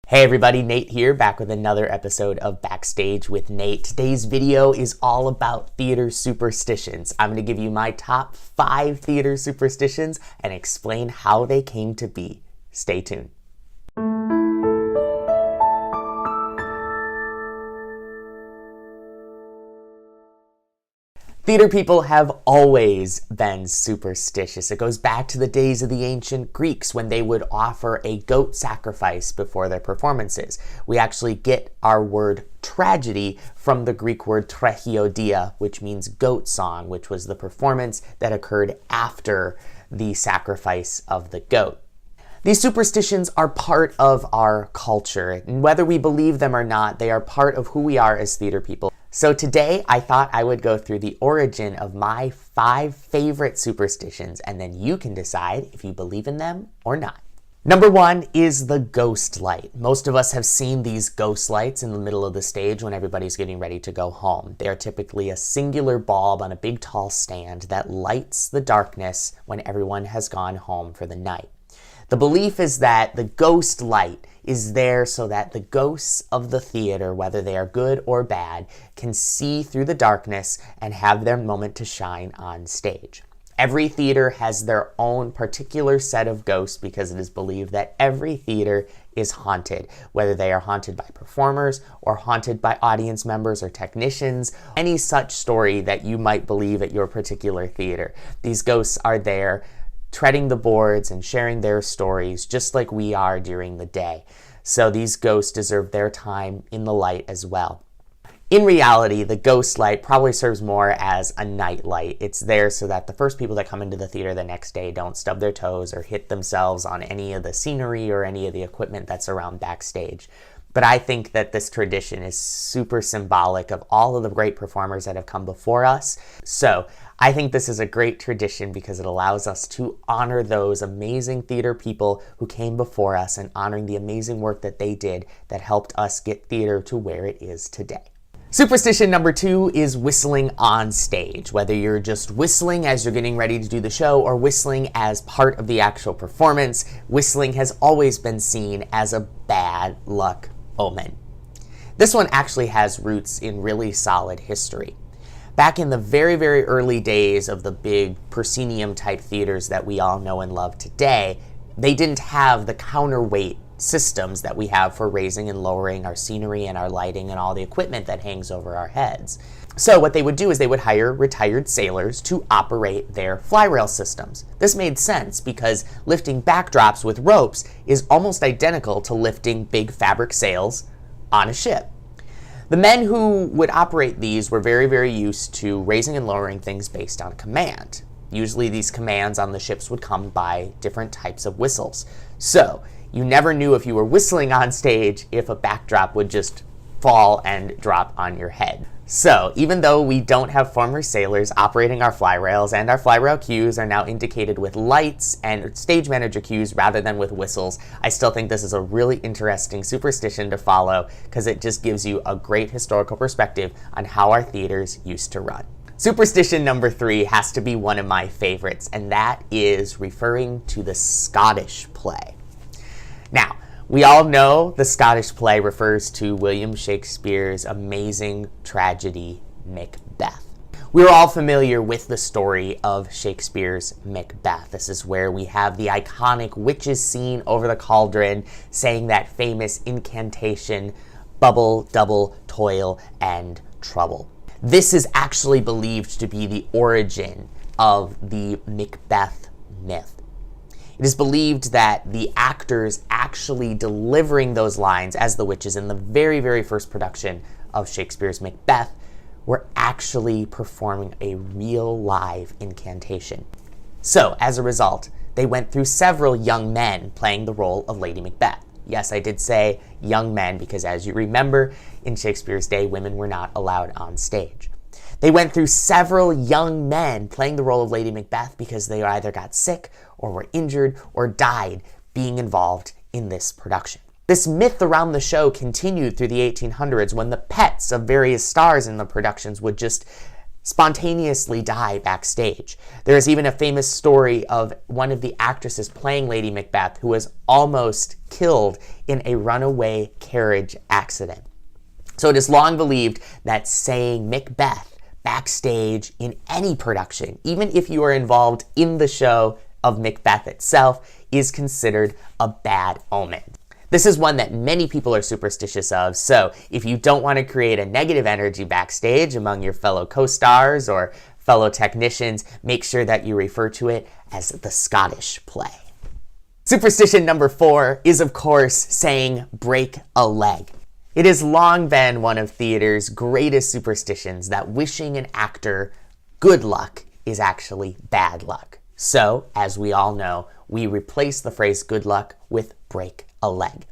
Hey everybody, Nate here, back with another episode of Backstage with Nate. Today's video is all about theater superstitions. I'm going to give you my top 5 theater superstitions and explain how they came to be. Stay tuned. Theater people have always been superstitious. It goes back to the days of the ancient Greeks when they would offer a goat sacrifice before their performances. We actually get our word tragedy from the Greek word tragiodia, which means goat song, which was the performance that occurred after the sacrifice of the goat. These superstitions are part of our culture, and whether we believe them or not, they are part of who we are as theater people. So today, I thought I would go through the origin of my 5 favorite superstitions, and then you can decide if you believe in them or not. Number 1 is the ghost light. Most of us have seen these ghost lights in the middle of the stage when everybody's getting ready to go home. They are typically a singular bulb on a big tall stand that lights the darkness when everyone has gone home for the night. The belief is that the ghost light is there so that the ghosts of the theater, whether they are good or bad, can see through the darkness and have their moment to shine on stage. Every theater has their own particular set of ghosts because it is believed that every theater is haunted, whether they are haunted by performers or haunted by audience members or technicians, any such story that you might believe at your particular theater. These ghosts are there treading the boards and sharing their stories just like we are during the day. So these ghosts deserve their time in the light as well. In reality, the ghost light probably serves more as a night light. It's there so that the first people that come into the theater the next day don't stub their toes or hit themselves on any of the scenery or any of the equipment that's around backstage. But I think that this tradition is super symbolic of all of the great performers that have come before us. So I think this is a great tradition because it allows us to honor those amazing theater people who came before us and honoring the amazing work that they did that helped us get theater to where it is today. Superstition number 2 is whistling on stage. Whether you're just whistling as you're getting ready to do the show or whistling as part of the actual performance, whistling has always been seen as a bad luck omen. This one actually has roots in really solid history. Back in the very, very early days of the big proscenium type theaters that we all know and love today, they didn't have the counterweight systems that we have for raising and lowering our scenery and our lighting and all the equipment that hangs over our heads. So what they would do is they would hire retired sailors to operate their fly rail systems. This made sense because lifting backdrops with ropes is almost identical to lifting big fabric sails on a ship. The men who would operate these were very, very used to raising and lowering things based on command. Usually these commands on the ships would come by different types of whistles. So you never knew if you were whistling on stage if a backdrop would just fall and drop on your head. So even though we don't have former sailors operating our fly rails and our fly rail cues are now indicated with lights and stage manager cues rather than with whistles, I still think this is a really interesting superstition to follow because it just gives you a great historical perspective on how our theaters used to run. Superstition number 3 has to be one of my favorites, and that is referring to the Scottish play. Now, we all know the Scottish play refers to William Shakespeare's amazing tragedy, Macbeth. We're all familiar with the story of Shakespeare's Macbeth. This is where we have the iconic witches scene over the cauldron saying that famous incantation, bubble, double, toil, and trouble. This is actually believed to be the origin of the Macbeth myth. It is believed that the actors actually delivering those lines as the witches in the very, very first production of Shakespeare's Macbeth were actually performing a real live incantation. So, as a result, they went through several young men playing the role of Lady Macbeth. Yes, I did say young men because, as you remember, in Shakespeare's day, women were not allowed on stage. They went through several young men playing the role of Lady Macbeth because they either got sick or were injured or died being involved in this production. This myth around the show continued through the 1800s when the pets of various stars in the productions would just spontaneously die backstage. There is even a famous story of one of the actresses playing Lady Macbeth who was almost killed in a runaway carriage accident. So it is long believed that saying Macbeth backstage in any production, even if you are involved in the show of Macbeth itself, is considered a bad omen. This is one that many people are superstitious of, so if you don't want to create a negative energy backstage among your fellow co-stars or fellow technicians, make sure that you refer to it as the Scottish play. Superstition number 4 is, of course, saying break a leg. It has long been one of theater's greatest superstitions that wishing an actor good luck is actually bad luck. So, as we all know, we replace the phrase good luck with break a leg.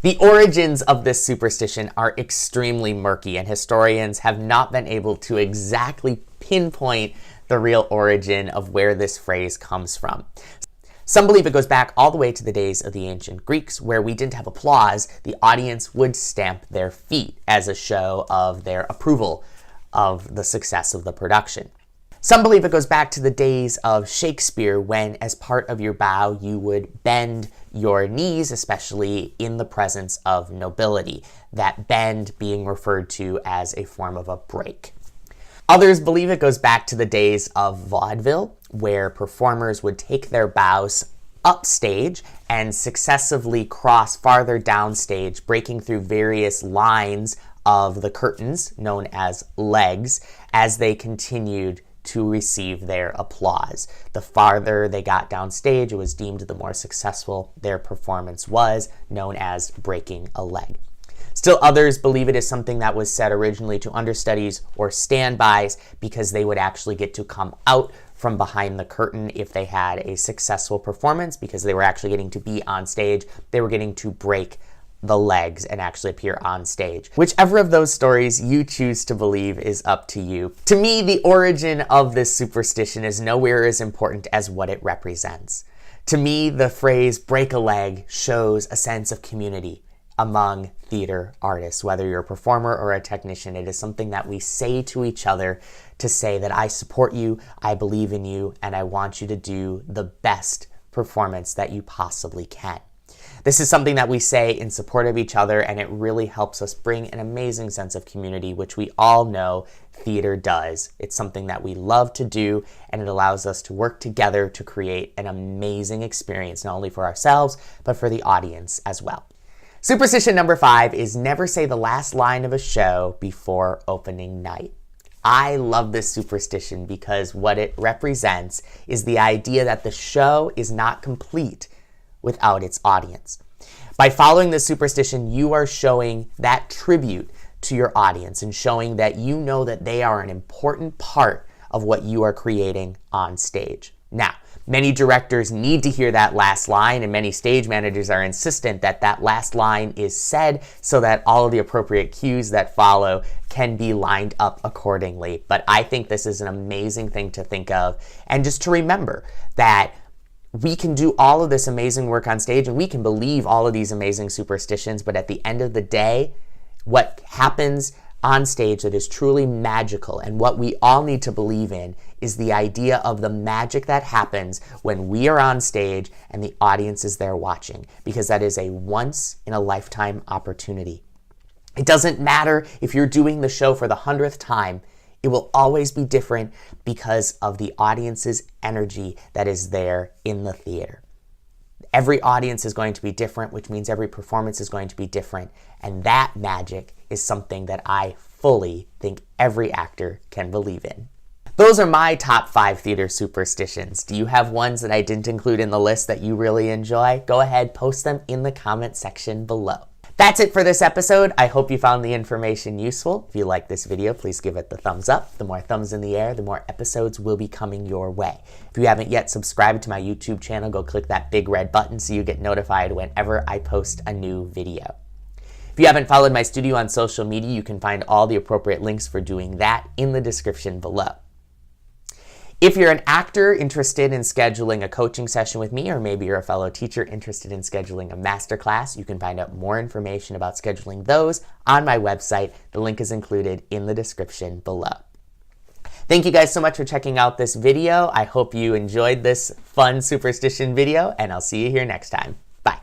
The origins of this superstition are extremely murky, and historians have not been able to exactly pinpoint the real origin of where this phrase comes from. Some believe it goes back all the way to the days of the ancient Greeks, where we didn't have applause. The audience would stamp their feet as a show of their approval of the success of the production. Some believe it goes back to the days of Shakespeare, when as part of your bow you would bend your knees, especially in the presence of nobility, that bend being referred to as a form of a break. Others believe it goes back to the days of vaudeville, where performers would take their bows upstage and successively cross farther downstage, breaking through various lines of the curtains, known as legs, as they continued to receive their applause. The farther they got downstage, it was deemed the more successful their performance was, known as breaking a leg. Still others believe it is something that was said originally to understudies or standbys, because they would actually get to come out from behind the curtain if they had a successful performance, because they were actually getting to be on stage. They were getting to break the legs and actually appear on stage. Whichever of those stories you choose to believe is up to you. To me, the origin of this superstition is nowhere as important as what it represents. To me, the phrase break a leg shows a sense of community among theater artists. Whether you're a performer or a technician, it is something that we say to each other to say that I support you, I believe in you, and I want you to do the best performance that you possibly can. This is something that we say in support of each other, and it really helps us bring an amazing sense of community, which we all know theater does. It's something that we love to do, and it allows us to work together to create an amazing experience, not only for ourselves, but for the audience as well. Superstition number 5 is never say the last line of a show before opening night. I love this superstition because what it represents is the idea that the show is not complete without its audience. By following this superstition, you are showing that tribute to your audience and showing that you know that they are an important part of what you are creating on stage. Now, many directors need to hear that last line, and many stage managers are insistent that that last line is said so that all of the appropriate cues that follow can be lined up accordingly. But I think this is an amazing thing to think of, and just to remember that we can do all of this amazing work on stage and we can believe all of these amazing superstitions, but at the end of the day, what happens on stage that is truly magical and what we all need to believe in is the idea of the magic that happens when we are on stage and the audience is there watching, because that is a once-in-a-lifetime opportunity. It doesn't matter if you're doing the show for the 100th time. It will always be different because of the audience's energy that is there in the theater. Every audience is going to be different, which means every performance is going to be different. And that magic is something that I fully think every actor can believe in. Those are my top 5 theater superstitions. Do you have ones that I didn't include in the list that you really enjoy? Go ahead, post them in the comment section below. That's it for this episode. I hope you found the information useful. If you like this video, please give it the thumbs up. The more thumbs in the air, the more episodes will be coming your way. If you haven't yet subscribed to my YouTube channel, go click that big red button so you get notified whenever I post a new video. If you haven't followed my studio on social media, you can find all the appropriate links for doing that in the description below. If you're an actor interested in scheduling a coaching session with me, or maybe you're a fellow teacher interested in scheduling a masterclass, you can find out more information about scheduling those on my website. The link is included in the description below. Thank you guys so much for checking out this video. I hope you enjoyed this fun superstition video, and I'll see you here next time. Bye.